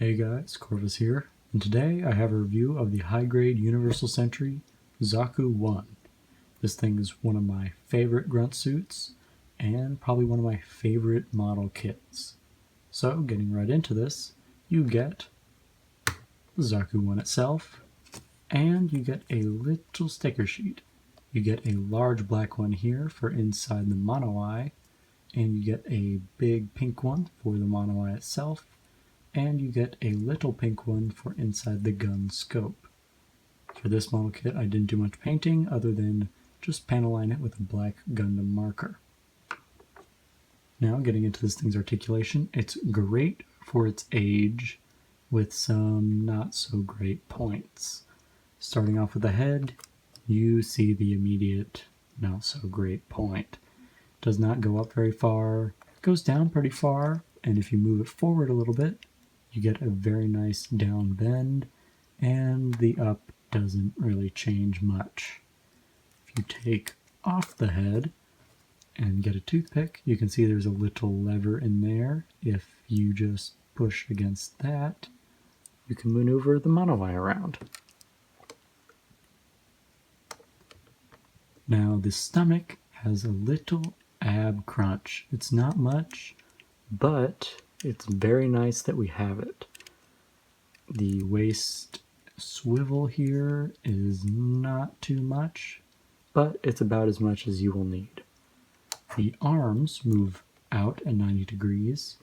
Hey guys, Corvus here, and today I have a review of the high-grade Universal Sentry Zaku I. This thing is one of my favorite grunt suits, and probably one of my favorite model kits. So, getting right into this, you get the Zaku I itself, and you get a little sticker sheet. You get a large black one here for inside the mono eye, and you get a big pink one for the mono eye itself, and you get a little pink one for inside the gun scope. For this model kit, I didn't do much painting other than just panel line it with a black Gundam marker. Now, getting into this thing's articulation, it's great for its age with some not so great points. Starting off with the head, you see the immediate not so great point. Does not go up very far, goes down pretty far, and if you move it forward a little bit, you get a very nice down bend, and the up doesn't really change much. If you take off the head and get a toothpick, you can see there's a little lever in there. If you just push against that, you can maneuver the mono eye around. Now the stomach has a little ab crunch. It's not much, but it's very nice that we have it. The waist swivel here is not too much, but it's about as much as you will need. The arms move out at 90 degrees.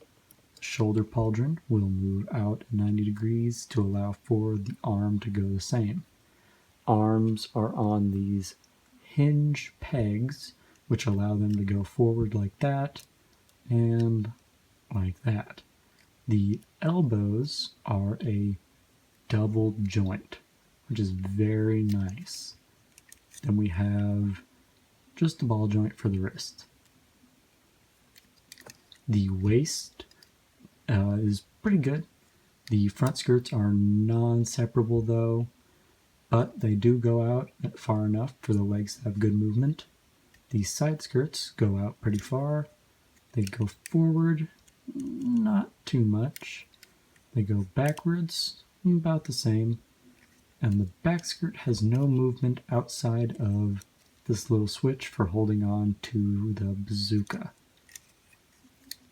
The shoulder pauldron will move out at 90 degrees to allow for the arm to go the same. Arms are on these hinge pegs, which allow them to go forward like that and like that. The elbows are a double joint, which is very nice. Then we have just a ball joint for the wrist. The waist is pretty good. The front skirts are non-separable though, but they do go out far enough for the legs to have good movement. The side skirts go out pretty far. They go forward, not too much. They go backwards, about the same. And the back skirt has no movement outside of this little switch for holding on to the bazooka.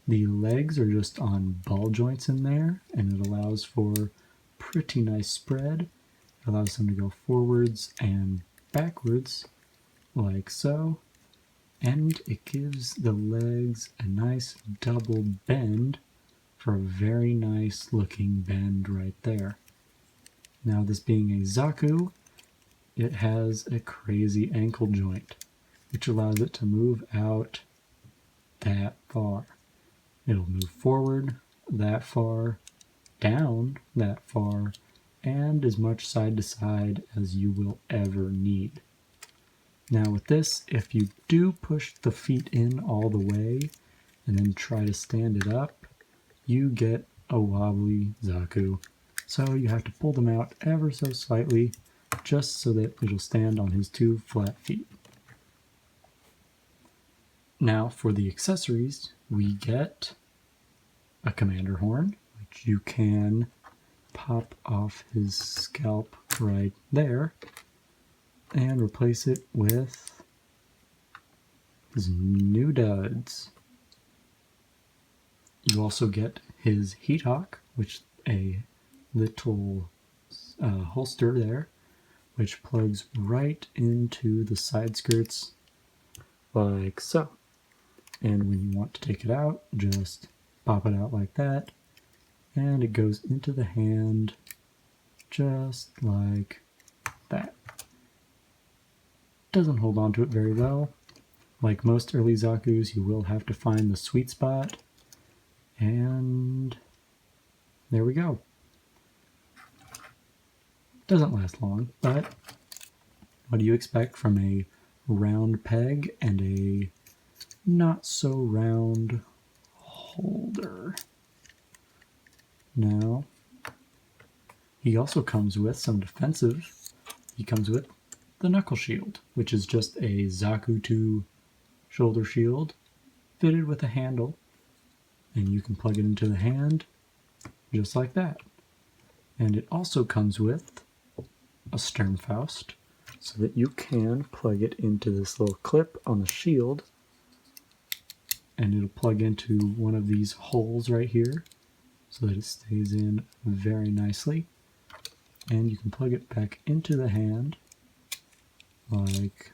The legs are just on ball joints in there, and it allows for pretty nice spread. It allows them to go forwards and backwards, like so. And it gives the legs a nice double bend for a very nice looking bend right there. Now, this being a Zaku, it has a crazy ankle joint, which allows it to move out that far. It'll move forward that far, down that far, and as much side to side as you will ever need. Now with this, if you do push the feet in all the way and then try to stand it up, you get a wobbly Zaku. So you have to pull them out ever so slightly just so that it'll stand on his two flat feet. Now for the accessories, we get a commander horn, which you can pop off his scalp right there and replace it with his new duds. You also get his heat hawk, which a little holster there, which plugs right into the side skirts like so. And when you want to take it out, just pop it out like that, and it goes into the hand just like that. Doesn't hold on to it very well. Like most early Zakus, you will have to find the sweet spot, and there we go. Doesn't last long, but what do you expect from a round peg and a not so round holder? Now, he also comes with some defensive. He comes with the knuckle shield, which is just a Zaku II shoulder shield fitted with a handle, and you can plug it into the hand just like that. And it also comes with a Sternfaust, so that you can plug it into this little clip on the shield, and it'll plug into one of these holes right here so that it stays in very nicely. And you can plug it back into the hand like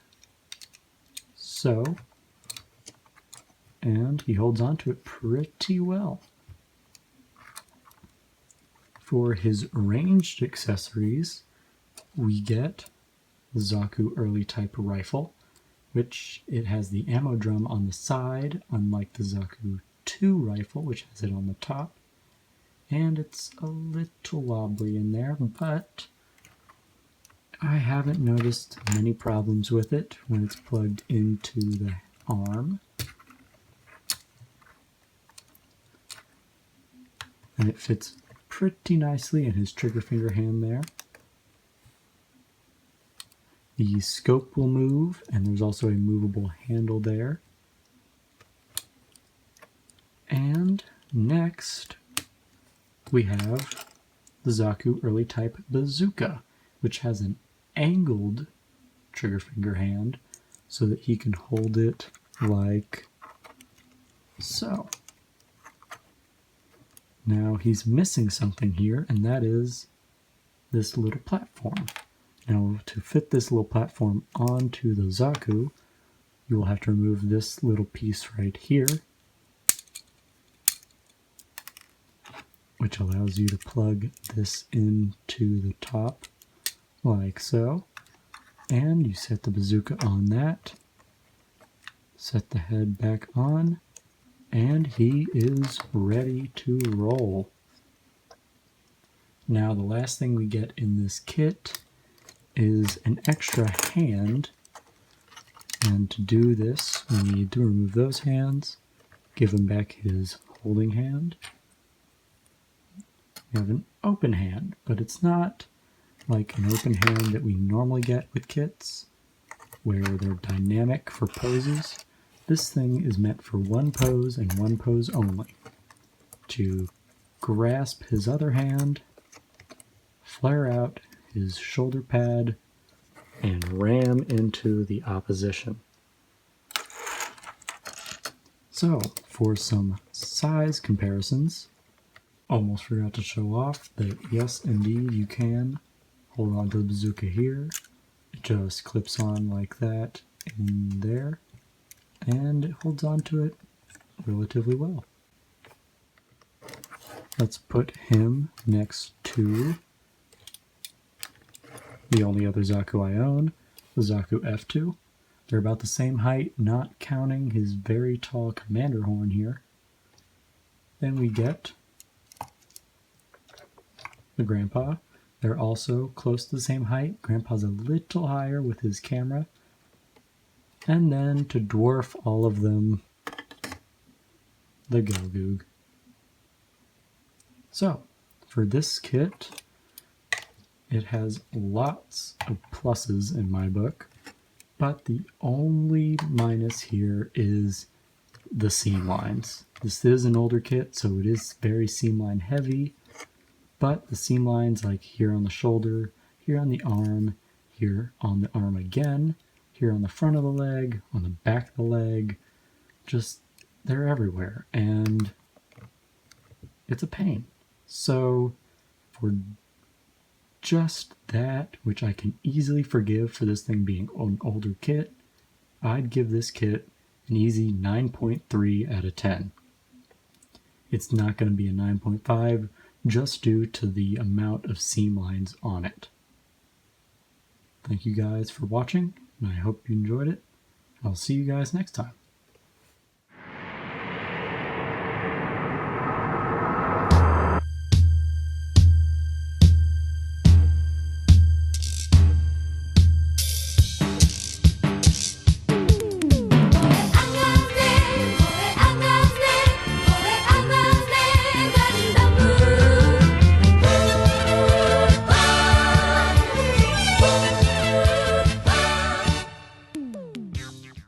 so, and he holds on to it pretty well. For his ranged accessories, we get the Zaku early type rifle, which it has the ammo drum on the side, unlike the Zaku II rifle, which has it on the top. And it's a little wobbly in there, but I haven't noticed many problems with it when it's plugged into the arm. And it fits pretty nicely in his trigger finger hand there. The scope will move, and there's also a movable handle there. And next, we have the Zaku early type bazooka, which has an angled trigger finger hand so that he can hold it like so. Now he's missing something here, and that is this little platform. Now to fit this little platform onto the Zaku, you will have to remove this little piece right here, which allows you to plug this into the top like so. And you set the bazooka on that, set the head back on, and he is ready to roll. Now the last thing we get in this kit is an extra hand, and to do this we need to remove those hands, give him back his holding hand. We have an open hand, but it's not like an open hand that we normally get with kits where they're dynamic for poses. This thing is meant for one pose and one pose only. To grasp his other hand, flare out his shoulder pad, and ram into the opposition. So, for some size comparisons, almost forgot to show off that yes, indeed, you can hold on to the bazooka here. It just clips on like that in there, and it holds on to it relatively well. Let's put him next to the only other Zaku I own, the Zaku F2. They're about the same height, not counting his very tall commander horn here. Then we get the Grandpa. They're also close to the same height. Grandpa's a little higher with his camera. And then to dwarf all of them, the Gelgoog. So, for this kit, it has lots of pluses in my book, but the only minus here is the seam lines. This is an older kit, so it is very seam line heavy, but the seam lines, like here on the shoulder, here on the arm, here on the arm again, here on the front of the leg, on the back of the leg, just they're everywhere, and it's a pain. So for just that, which I can easily forgive for this thing being an older kit, I'd give this kit an easy 9.3 out of 10. It's not going to be a 9.5 just due to the amount of seam lines on it. Thank you guys for watching, and I hope you enjoyed it. I'll see you guys next time.